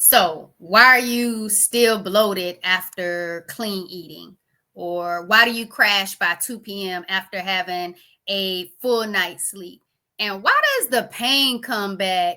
So, why are you still bloated after clean eating? Or why do you crash by 2 p.m. after having a full night's sleep? And why does the pain come back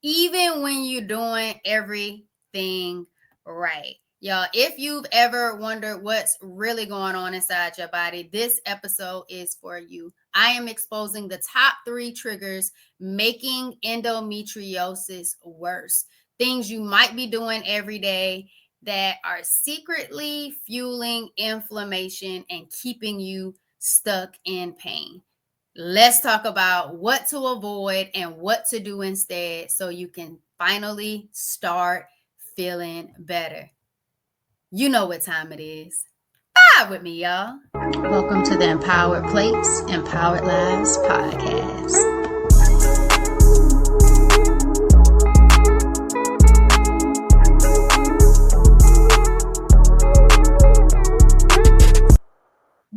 even when you're doing everything right? Y'all, if you've ever wondered what's really going on inside your body, this episode is for you. I am exposing the top 3 triggers making endometriosis worse. Things you might be doing every day that are secretly fueling inflammation and keeping you stuck in pain. Let's talk about what to avoid and what to do instead so you can finally start feeling better. You know what time it is. Vibe with me, y'all. Welcome to the Empowered Plates, Empowered Lives podcast.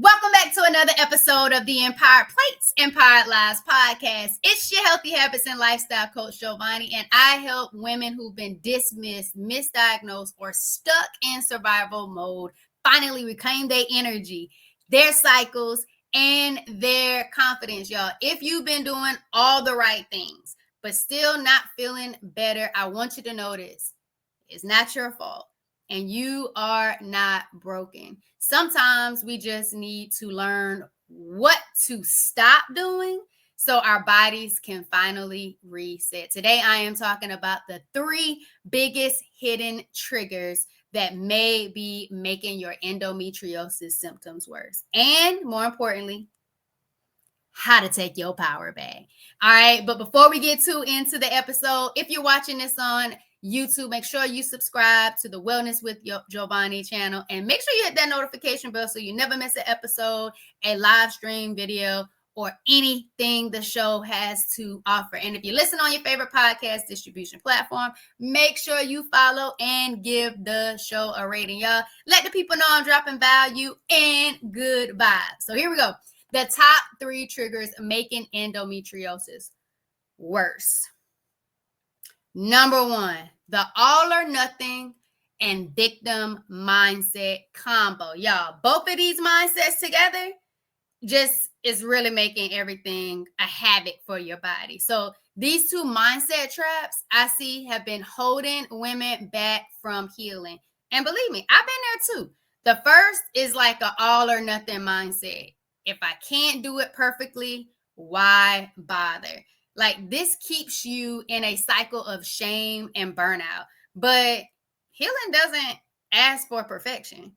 Welcome back to another episode of the Empowered Plates, Empowered Lives podcast. It's your healthy habits and lifestyle coach Jovonnie, and I help women who've been dismissed, misdiagnosed, or stuck in survival mode finally reclaim their energy, their cycles, and their confidence, y'all. If you've been doing all the right things, but still not feeling better, I want you to know this. It's not your fault. And you are not broken. Sometimes we just need to learn what to stop doing so our bodies can finally reset. Today, I am talking about the 3 biggest hidden triggers that may be making your endometriosis symptoms worse. And more importantly, how to take your power back. All right. But before we get into the episode, if you're watching this on YouTube, make sure you subscribe to the Wellness with Jovonnie channel and make sure you hit that notification bell so you never miss an episode, a live stream video, or anything the show has to offer. And if you listen on your favorite podcast distribution platform, make sure you follow and give the show a rating, y'all. Let the people know I'm dropping value and good vibes. So here we go. The top 3 triggers making endometriosis worse. Number 1, the all or nothing and victim mindset combo. Y'all, both of these mindsets together just is really making everything a habit for your body. So these 2 mindset traps I see have been holding women back from healing. And believe me, I've been there too. The first is like an all or nothing mindset. If I can't do it perfectly, why bother? Like, this keeps you in a cycle of shame and burnout. But healing doesn't ask for perfection.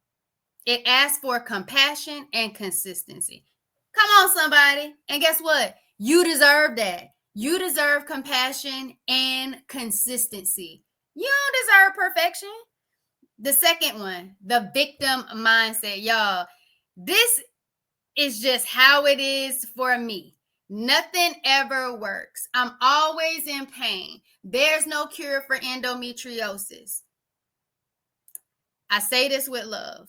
It asks for compassion and consistency. Come on, somebody. And guess what? You deserve that. You deserve compassion and consistency. You don't deserve perfection. The second one, the victim mindset. Y'all, this is just how it is for me. Nothing ever works. I'm always in pain. There's no cure for endometriosis. I say this with love.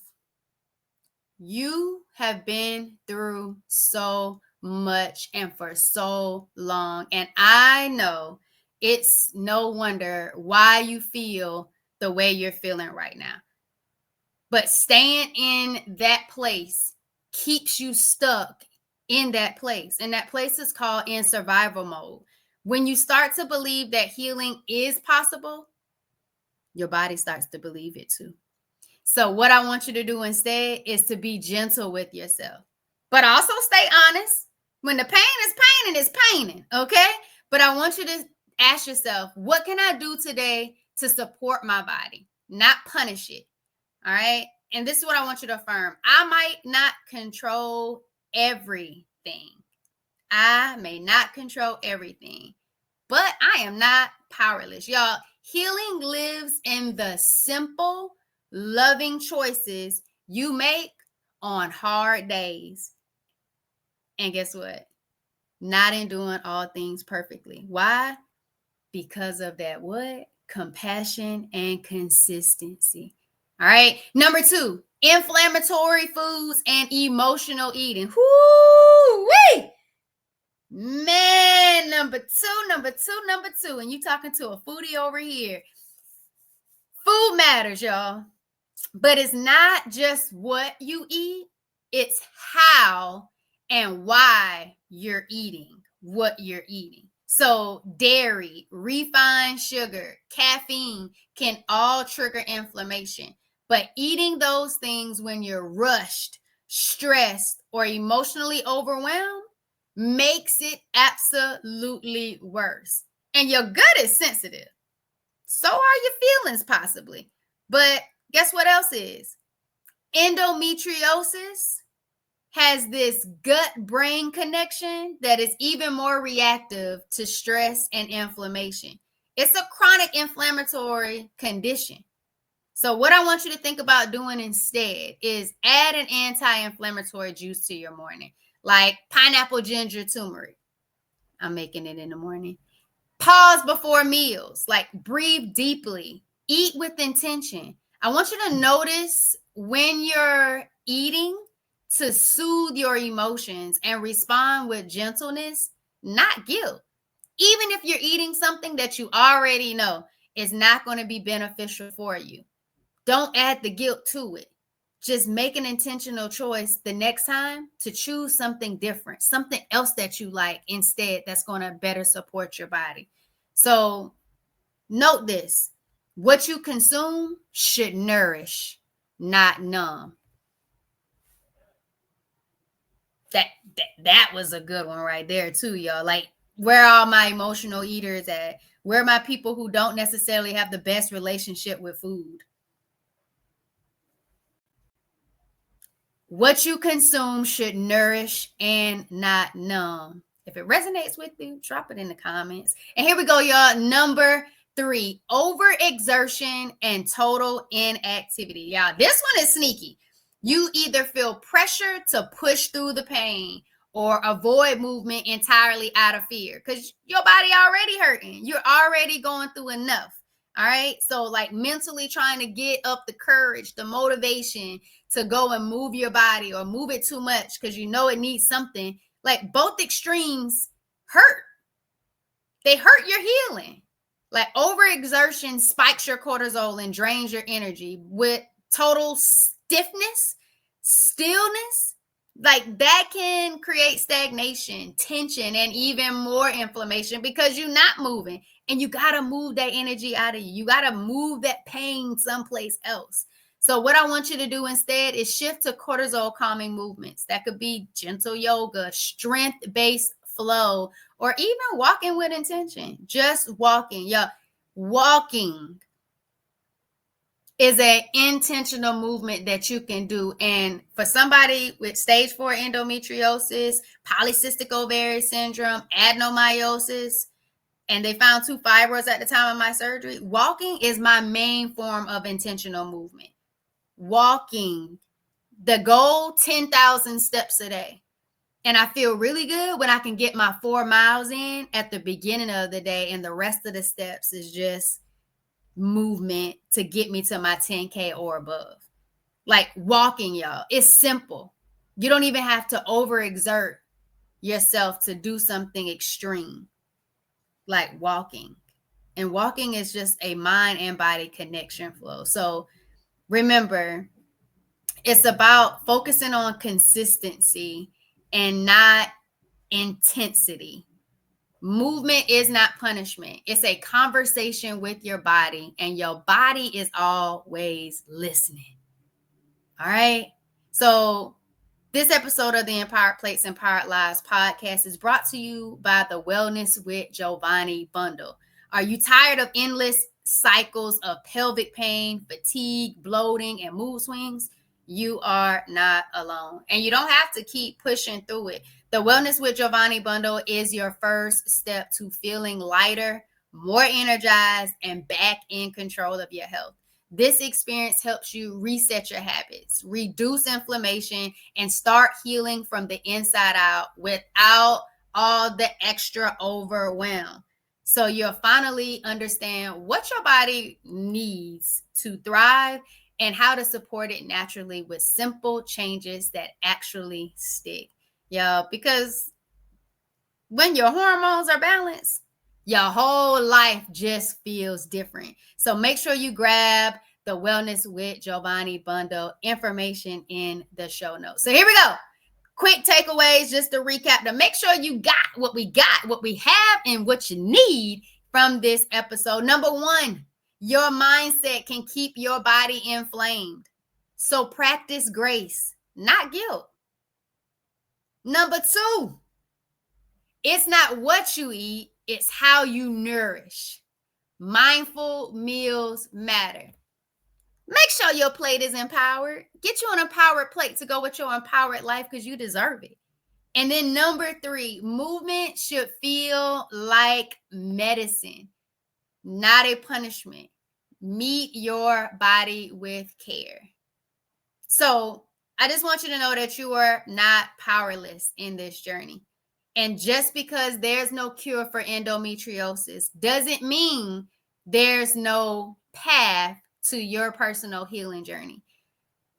You have been through so much and for so long. And I know it's no wonder why you feel the way you're feeling right now. But staying in that place keeps you stuck in that place. And that place is called in survival mode. When you start to believe that healing is possible, your body starts to believe it too. So what I want you to do instead is to be gentle with yourself, but also stay honest. When the pain is paining, it's paining, okay? But I want you to ask yourself, what can I do today to support my body, not punish it, all right? And this is what I want you to affirm. I might not control everything. I may not control everything, but I am not powerless. Y'all, healing lives in the simple, loving choices you make on hard days. And guess what? Not in doing all things perfectly. Why? Because of that what? Compassion and consistency. All right. Number 2, inflammatory foods and emotional eating. Whoo-wee! Man, number two. And you talking to a foodie over here. Food matters, y'all. But it's not just what you eat, it's how and why you're eating what you're eating. So, dairy, refined sugar, caffeine can all trigger inflammation. But eating those things when you're rushed, stressed, or emotionally overwhelmed makes it absolutely worse. And your gut is sensitive. So are your feelings, possibly. But guess what else is? Endometriosis has this gut-brain connection that is even more reactive to stress and inflammation. It's a chronic inflammatory condition. So what I want you to think about doing instead is add an anti-inflammatory juice to your morning, like pineapple ginger turmeric. I'm making it in the morning. Pause before meals, like breathe deeply, eat with intention. I want you to notice when you're eating to soothe your emotions and respond with gentleness, not guilt. Even if you're eating something that you already know is not going to be beneficial for you, don't add the guilt to it. Just make an intentional choice the next time to choose something different, something else that you like instead that's going to better support your body. So note this: what you consume should nourish, not numb. That was a good one right there too, y'all. Like, where are my emotional eaters at? Where are my people who don't necessarily have the best relationship with food? What you consume should nourish and not numb. If it resonates with you, drop it in the comments. And here we go, y'all. Number 3, overexertion and total inactivity. Y'all, this one is sneaky. You either feel pressure to push through the pain or avoid movement entirely out of fear because your body already hurting. You're already going through enough. All right. So, like, mentally trying to get up the courage, the motivation to go and move your body or move it too much because you know it needs something. Like, both extremes hurt. They hurt your healing. Like, overexertion spikes your cortisol and drains your energy. With total stiffness, stillness, like, that can create stagnation, tension, and even more inflammation because you're not moving. And you got to move that energy out of you. You got to move that pain someplace else. So what I want you to do instead is shift to cortisol calming movements. That could be gentle yoga, strength-based flow, or even walking with intention. Just walking. Yeah, walking is an intentional movement that you can do. And for somebody with stage 4 endometriosis, polycystic ovarian syndrome, adenomyosis, and they found 2 fibroids at the time of my surgery, walking is my main form of intentional movement. Walking, the goal, 10,000 steps a day. And I feel really good when I can get my 4 miles in at the beginning of the day, and the rest of the steps is just movement to get me to my 10K or above. Like, walking, y'all, it's simple. You don't even have to overexert yourself to do something extreme like walking. And walking is just a mind and body connection flow. So remember, it's about focusing on consistency and not intensity. Movement is not punishment. It's a conversation with your body, and your body is always listening. All right. So this episode of the Empowered Plates, Empowered Lives podcast is brought to you by the Wellness with Jovonnie bundle. Are you tired of endless cycles of pelvic pain, fatigue, bloating, and mood swings? You are not alone. And you don't have to keep pushing through it. The Wellness with Jovonnie bundle is your first step to feeling lighter, more energized, and back in control of your health. This experience helps you reset your habits, reduce inflammation, and start healing from the inside out without all the extra overwhelm. So you'll finally understand what your body needs to thrive and how to support it naturally with simple changes that actually stick. Yeah, because when your hormones are balanced, your whole life just feels different. So make sure you grab the Wellness with Jovonnie bundle, information in the show notes. So here we go. Quick takeaways just to recap to make sure you got, what we have, and what you need from this episode. Number one, your mindset can keep your body inflamed. So practice grace, not guilt. Number two, it's not what you eat, it's how you nourish. Mindful meals matter. Make sure your plate is empowered. Get you an empowered plate to go with your empowered life because you deserve it. And then number three, movement should feel like medicine, not a punishment. Meet your body with care. So I just want you to know that you are not powerless in this journey. And just because there's no cure for endometriosis doesn't mean there's no path to your personal healing journey.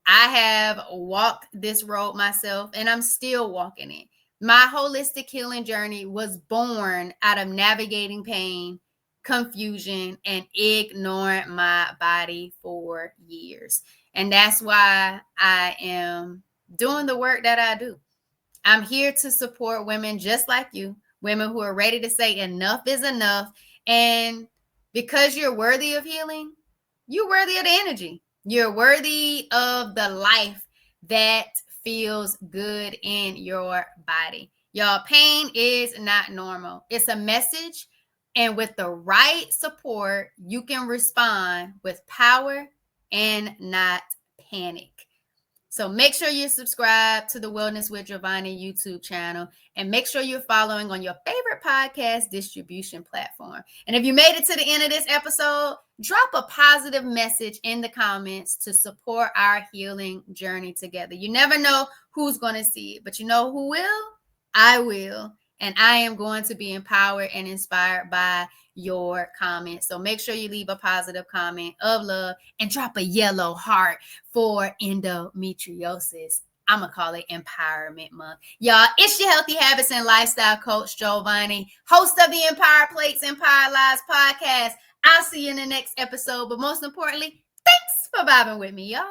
I have walked this road myself, and I'm still walking it. My holistic healing journey was born out of navigating pain, confusion, and ignoring my body for years. And that's why I am doing the work that I do. I'm here to support women just like you, women who are ready to say enough is enough. And because you're worthy of healing, you're worthy of the energy. You're worthy of the life that feels good in your body. Y'all, pain is not normal. It's a message. And with the right support, you can respond with power and not panic. So make sure you subscribe to the Wellness with Jovonnie YouTube channel, and make sure you're following on your favorite podcast distribution platform. And if you made it to the end of this episode, drop a positive message in the comments to support our healing journey together. You never know who's going to see it, but you know who will? I will. And I am going to be empowered and inspired by your comments. So make sure you leave a positive comment of love and drop a yellow heart for endometriosis. I'm going to call it Empowerment Month. Y'all, it's your Healthy Habits and Lifestyle Coach Jovonnie, host of the Empowered Plates, Empowered Lives podcast. I'll see you in the next episode. But most importantly, thanks for vibing with me, y'all.